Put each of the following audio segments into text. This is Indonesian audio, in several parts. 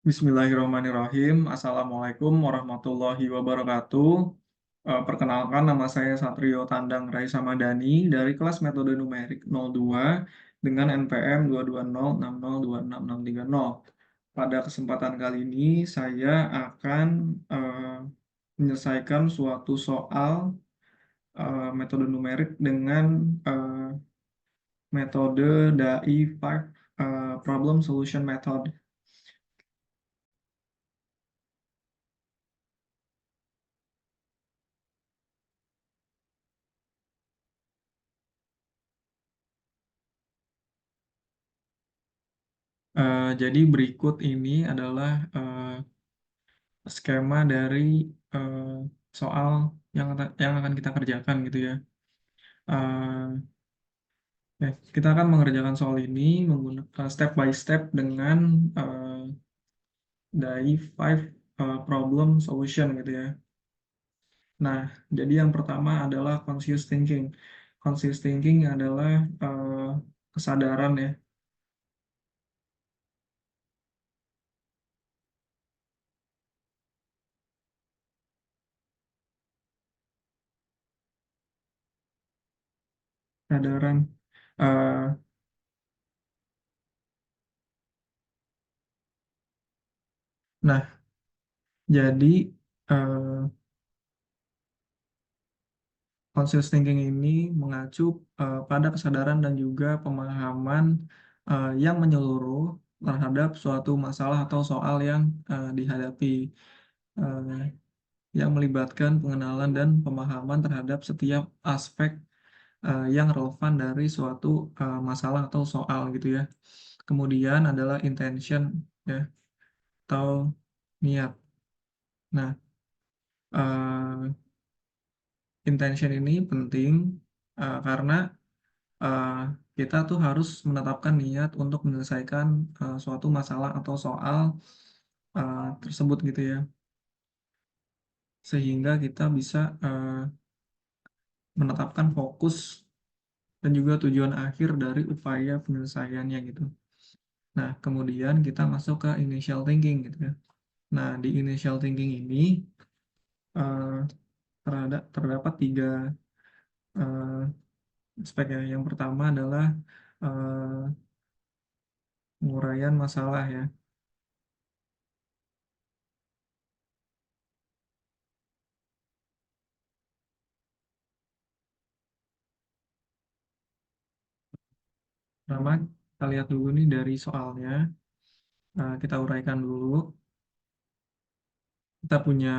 Bismillahirrahmanirrahim. Assalamualaikum warahmatullahi wabarakatuh. Perkenalkan, nama saya Satrio Tandang Raisa Madani dari kelas metode numerik 02 dengan NPM 220602660. Pada kesempatan kali ini, saya akan menyelesaikan suatu soal metode numerik dengan metode DAI 5 Problem Solution Method. Jadi berikut ini adalah skema dari eh, soal yang akan kita kerjakan gitu ya. Kita akan mengerjakan soal ini menggunakan step by step dengan DAI 5 problem solution gitu ya. Nah, jadi yang pertama adalah conscious thinking. Conscious thinking adalah kesadaran ya, kesadaran. Eh, nah, jadi eh, conscious thinking ini mengacu pada kesadaran dan juga pemahaman yang menyeluruh terhadap suatu masalah atau soal yang dihadapi, eh, yang melibatkan pengenalan dan pemahaman terhadap setiap aspek yang relevan dari suatu masalah atau soal gitu ya. Kemudian adalah intention ya, atau niat. Nah, eh, intention ini penting karena eh, kita tuh harus menetapkan niat untuk menyelesaikan suatu masalah atau soal tersebut gitu ya, sehingga kita bisa menetapkan fokus dan juga tujuan akhir dari upaya penyelesaiannya gitu. Nah, kemudian kita masuk ke initial thinking gitu ya. Nah, di initial thinking ini eh, terdapat tiga eh, aspek ya. Yang pertama adalah penguraian masalah ya. Pertama, kita lihat dulu nih dari soalnya. Kita uraikan dulu. Kita punya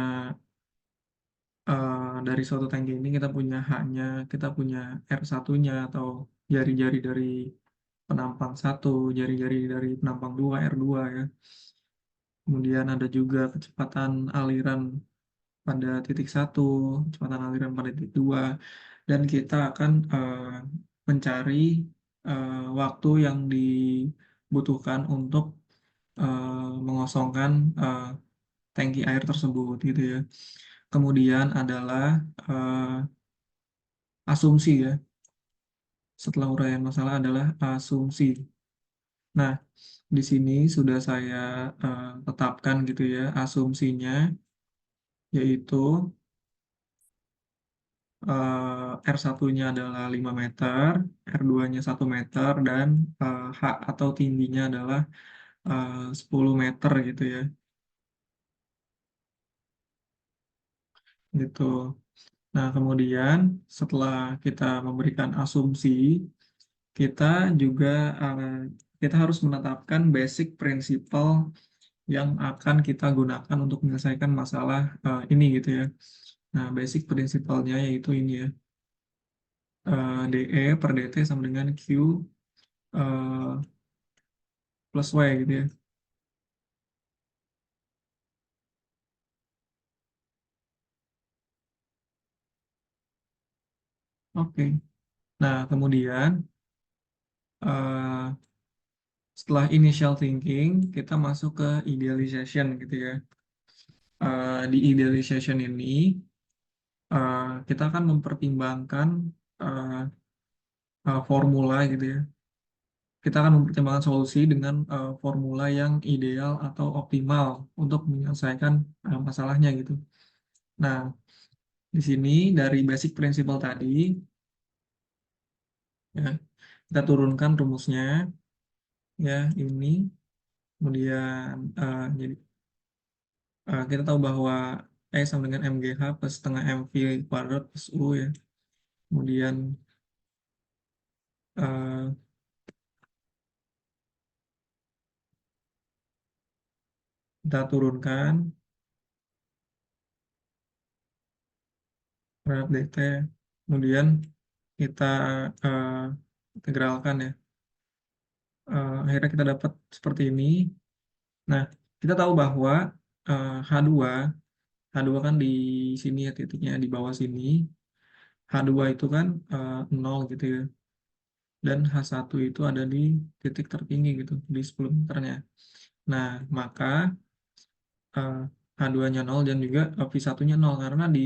dari suatu tangki ini kita punya H-nya, kita punya R1-nya atau jari-jari dari penampang satu, jari-jari dari penampang 2, R2 ya. Kemudian ada juga kecepatan aliran pada titik satu, kecepatan aliran pada titik dua, dan kita akan mencari waktu yang dibutuhkan untuk mengosongkan tangki air tersebut gitu ya. Kemudian adalah eh, asumsi ya. Setelah uraian masalah adalah asumsi. Nah, di sini sudah saya tetapkan gitu ya asumsinya, yaitu R1-nya adalah 5 meter, R2-nya 1 meter, dan H atau tingginya adalah 10 meter gitu ya. Gitu. Nah, kemudian setelah kita memberikan asumsi, kita juga eh, kita harus menetapkan basic principle yang akan kita gunakan untuk menyelesaikan masalah ini gitu ya. Nah, basic principle-nya yaitu ini ya. DE per DT sama dengan Q eh, plus Y gitu ya. Oke. Nah, kemudian eh, setelah initial thinking, kita masuk ke idealization gitu ya. Di idealization ini, kita akan mempertimbangkan eh, formula gitu ya. kita akan mempertimbangkan solusi dengan formula yang ideal atau optimal untuk menyelesaikan masalahnya gitu. Nah, di sini dari basic principle tadi, ya, kita turunkan rumusnya, ya ini, kemudian jadi kita tahu bahwa E sama dengan MGH plus setengah MV kuadrat plus U ya. Kemudian eh, kita turunkan terhadap DT, kemudian kita eh, integralkan ya. Akhirnya kita dapat seperti ini. Nah, kita tahu bahwa H2, H2 kan di sini ya titiknya di bawah sini. H2 itu kan 0 gitu ya. Dan H1 itu ada di titik tertinggi gitu, di 10 meternya. Nah, maka eh, H2-nya 0 dan juga V1-nya 0 karena di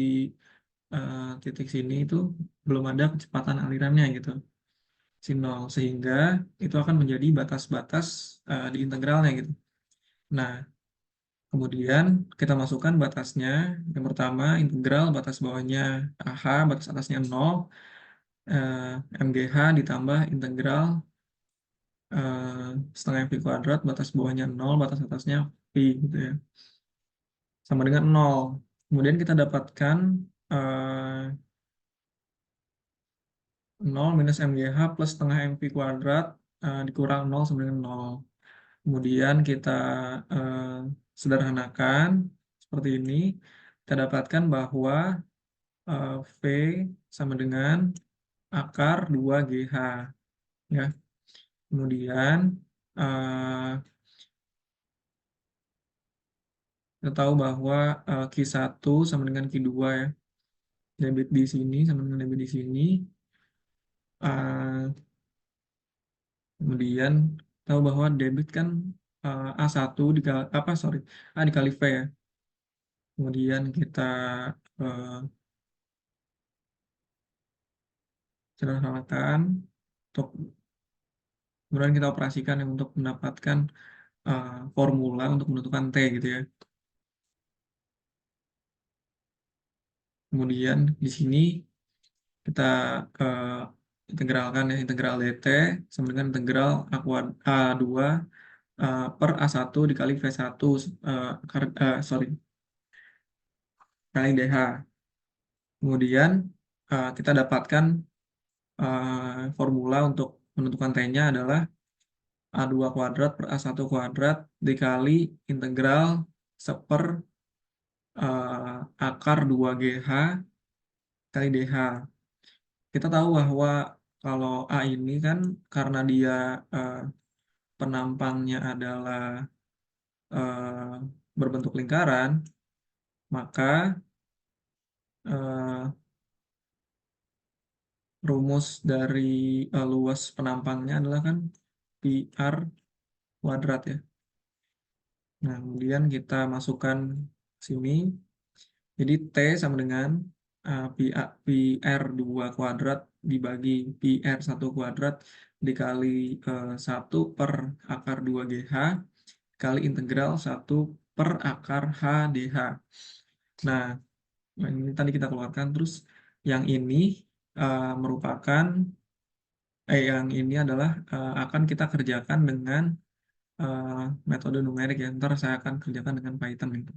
titik sini itu belum ada kecepatan alirannya gitu. Si 0 sehingga itu akan menjadi batas-batas di integralnya gitu. Nah, kemudian kita masukkan batasnya. Yang pertama integral batas bawahnya AH, batas atasnya 0, MGH ditambah integral setengah V kuadrat, batas bawahnya 0, batas atasnya V gitu ya. Sama dengan 0. Kemudian kita dapatkan 0 minus MGH plus setengah MV kuadrat dikurang 0 sama dengan 0. Kemudian kita eh, sederhanakan seperti ini. Kita dapatkan bahwa V sama dengan akar 2GH. Ya. Kemudian eh, kita tahu bahwa Q1 sama dengan Q2 ya. Debit di sini sama dengan debit di sini. Eh, Kemudian tahu bahwa debit kan A1 dikali apa sorry A dikali V ya. Kemudian kita eh, sederhanakan untuk kemudian kita operasikan yang untuk mendapatkan formula untuk menentukan T gitu ya. Kemudian di sini kita eh, integralkan ya integral dt sama dengan integral A2 per A1 dikali V1 sorry kali DH. Kemudian kita dapatkan formula untuk menentukan T-nya adalah A2 kuadrat per A1 kuadrat dikali integral seper akar 2GH kali DH. Kita tahu bahwa kalau A ini kan karena dia eh, penampangnya adalah eh, berbentuk lingkaran, maka eh, rumus dari luas penampangnya adalah kan PR kuadrat ya. Nah, kemudian kita masukkan sini. Jadi T sama dengan PR2 kuadrat dibagi PR1 kuadrat dikali 1 per akar 2GH kali integral 1 per akar HDH. Nah, yang ini tadi kita keluarkan. Terus yang ini merupakan, yang ini adalah akan kita kerjakan dengan eh, metode numerik ya. Ntar saya akan kerjakan dengan Python itu.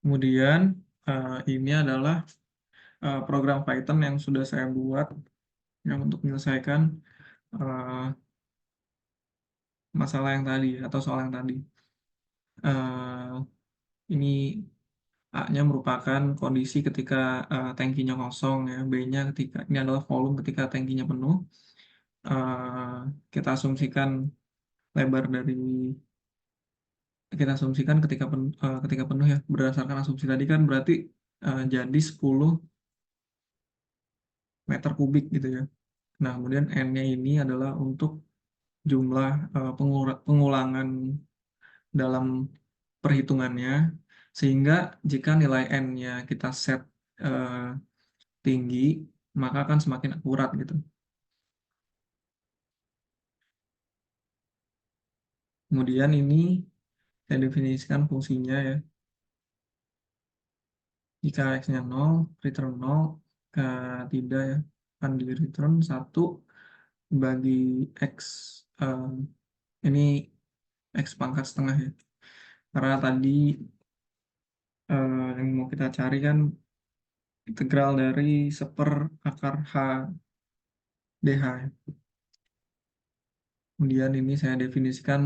Kemudian ini adalah program Python yang sudah saya buat yang untuk menyelesaikan eh, masalah yang tadi atau soal yang tadi. Eh, ini A-nya merupakan kondisi ketika tangkinya kosong ya, B-nya ketika ini adalah volume ketika tangkinya penuh. Eh, kita asumsikan lebar dari kita asumsikan ketika penuh ya, berdasarkan asumsi tadi kan berarti jadi 10 meter kubik gitu ya. Nah, kemudian N-nya ini adalah untuk jumlah pengulangan dalam perhitungannya, sehingga jika nilai N-nya kita set eh, tinggi, maka akan semakin akurat gitu. Kemudian ini saya definisikan fungsinya ya. Jika X-nya 0, return 0, tidak ya, akan di return 1 bagi X. eh, ini X pangkat setengah ya. Karena tadi yang mau kita cari kan integral dari 1/akar H dH ya. Kemudian ini saya definisikan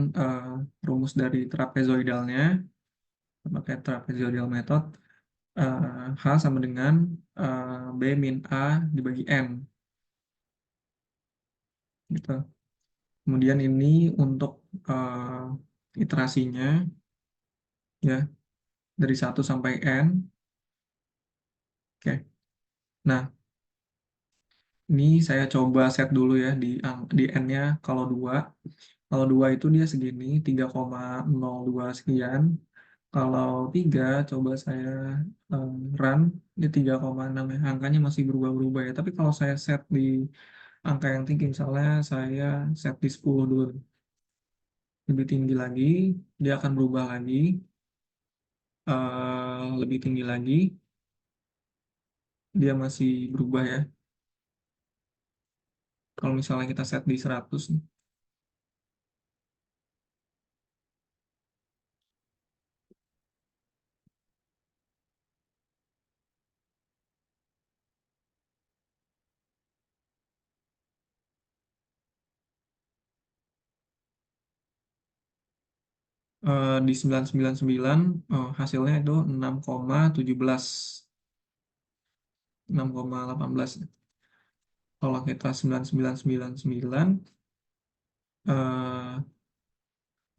rumus dari trapezoidalnya pakai trapezoidal method. H sama dengan B min A dibagi N gitu. Kemudian ini untuk iterasinya ya dari 1 sampai N. Oke. Nah, ini saya coba set dulu ya di N-nya kalau 2. Kalau 2 itu dia segini, 3,02 sekian. Kalau 3, coba saya run, dia 3,6 ya. Angkanya masih berubah-ubah ya. Tapi kalau saya set di angka yang tinggi, misalnya saya set di 10 dulu. Lebih tinggi lagi, dia akan berubah lagi. Lebih tinggi lagi, dia masih berubah ya. Kalau misalnya kita set di 100 nih. Di 999 hasilnya itu 6,17, 6,18. Kalau kita 9999 eh,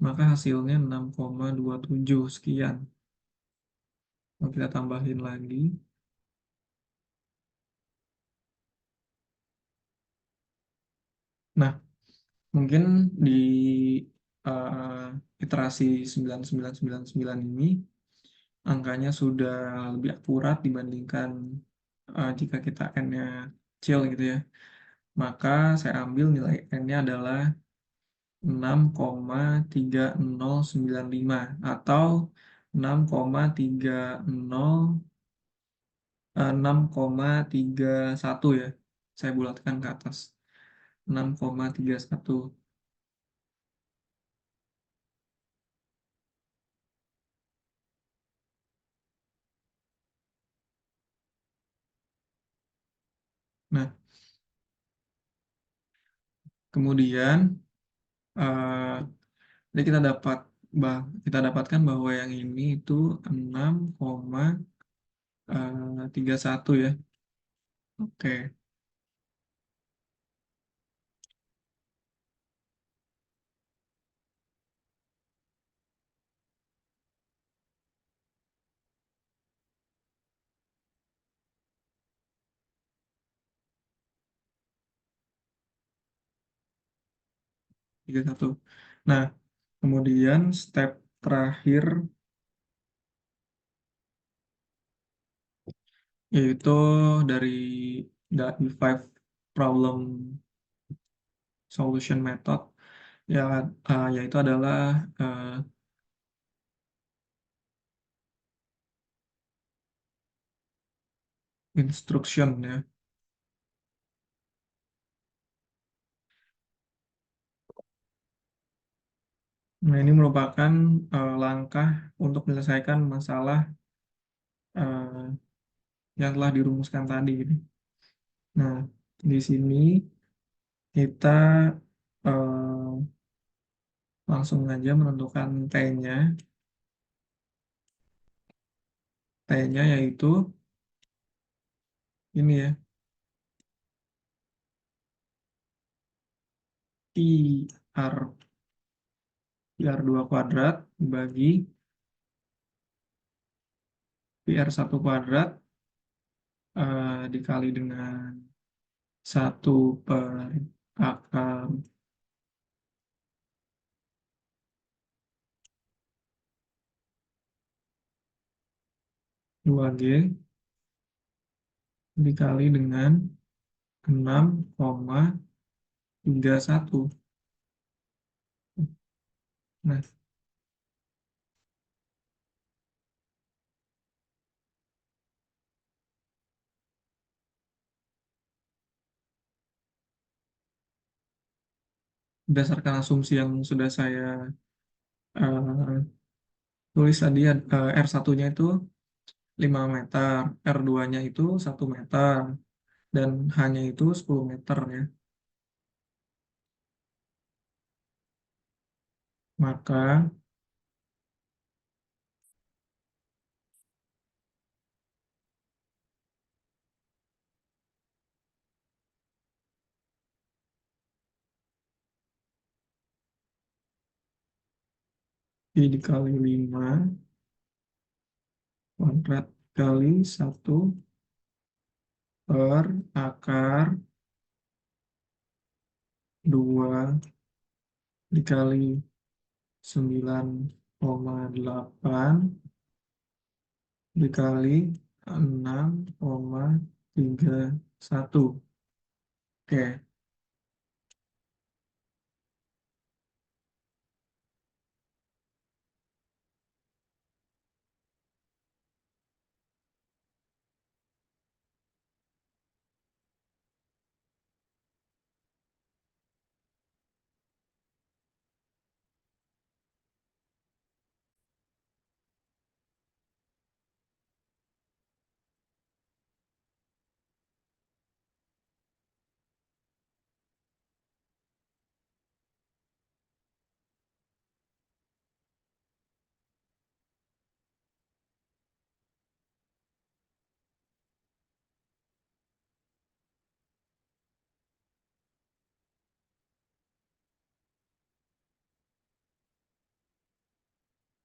maka hasilnya 6,27 sekian. Kalau kita tambahin lagi. Nah, mungkin di iterasi 9999 ini angkanya sudah lebih akurat dibandingkan jika kita N-nya kecil gitu ya. Maka saya ambil nilai N-nya adalah 6,3095 atau 6,31 ya. Saya bulatkan ke atas. 6,31. Nah, kemudian eh, jadi kita dapatkan bahwa yang ini itu 6,31 ya. Oke, 31. Nah, kemudian step terakhir yaitu dari five problem solution method ya, yaitu adalah instruction ya. Nah, ini merupakan langkah untuk menyelesaikan masalah eh, yang telah dirumuskan tadi gitu. Nah, di sini kita eh, langsung aja menentukan T-nya. T-nya yaitu ini ya, Pi R, Pi R2 kuadrat dibagi Pi R1 kuadrat dikali dengan 1/2G dikali dengan 6,31. Nah, berdasarkan asumsi yang sudah saya eh, tulis tadi, R1-nya itu 5 meter, R2-nya itu 1 meter, dan H-nya itu 10 meter ya. Maka Pi dikali 5 kuadrat kali 1/2 dikali 9,8 dikali 6,31. Oke,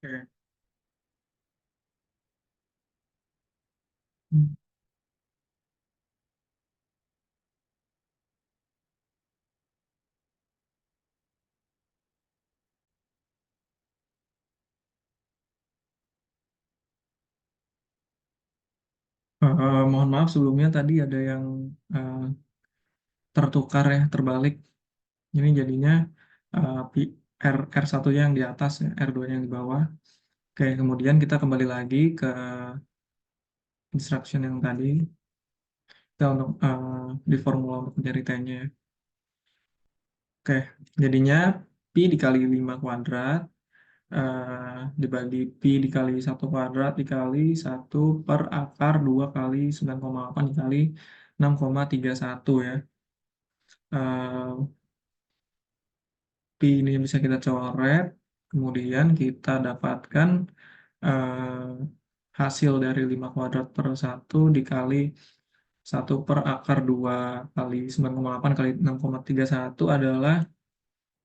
oke. Hmm. Mohon maaf sebelumnya tadi ada yang eh, tertukar ya, terbalik. Ini jadinya R1-nya yang di atas, ya, R2-nya yang di bawah. Oke, kemudian kita kembali lagi ke instruction yang tadi. Kita untuk di formula untuk mencari T-nya. Oke, jadinya Pi dikali 5 kuadrat dibagi Pi dikali 1 kuadrat dikali 1/2 kali 9,8 dikali 6,31 ya. Eh, Pi ini bisa kita coret, kemudian kita dapatkan hasil dari 5 kuadrat per 1 dikali 1/2 kali 9,8 kali 6,31 adalah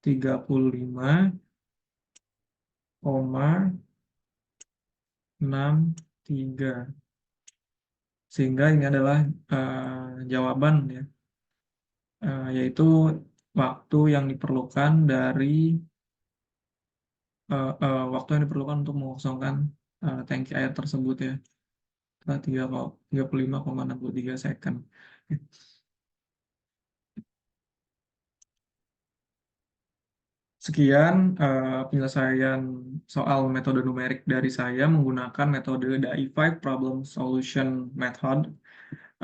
35,63. Sehingga ini adalah jawaban ya, yaitu waktu yang diperlukan waktu yang diperlukan untuk mengosongkan tangki air tersebut ya. 35,63 second. Sekian penyelesaian soal metode numerik dari saya menggunakan metode DAI-5 Problem Solution Method.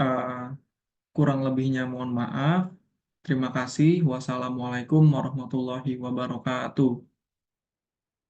Eh, Kurang lebihnya mohon maaf. Terima kasih. Wassalamualaikum warahmatullahi wabarakatuh.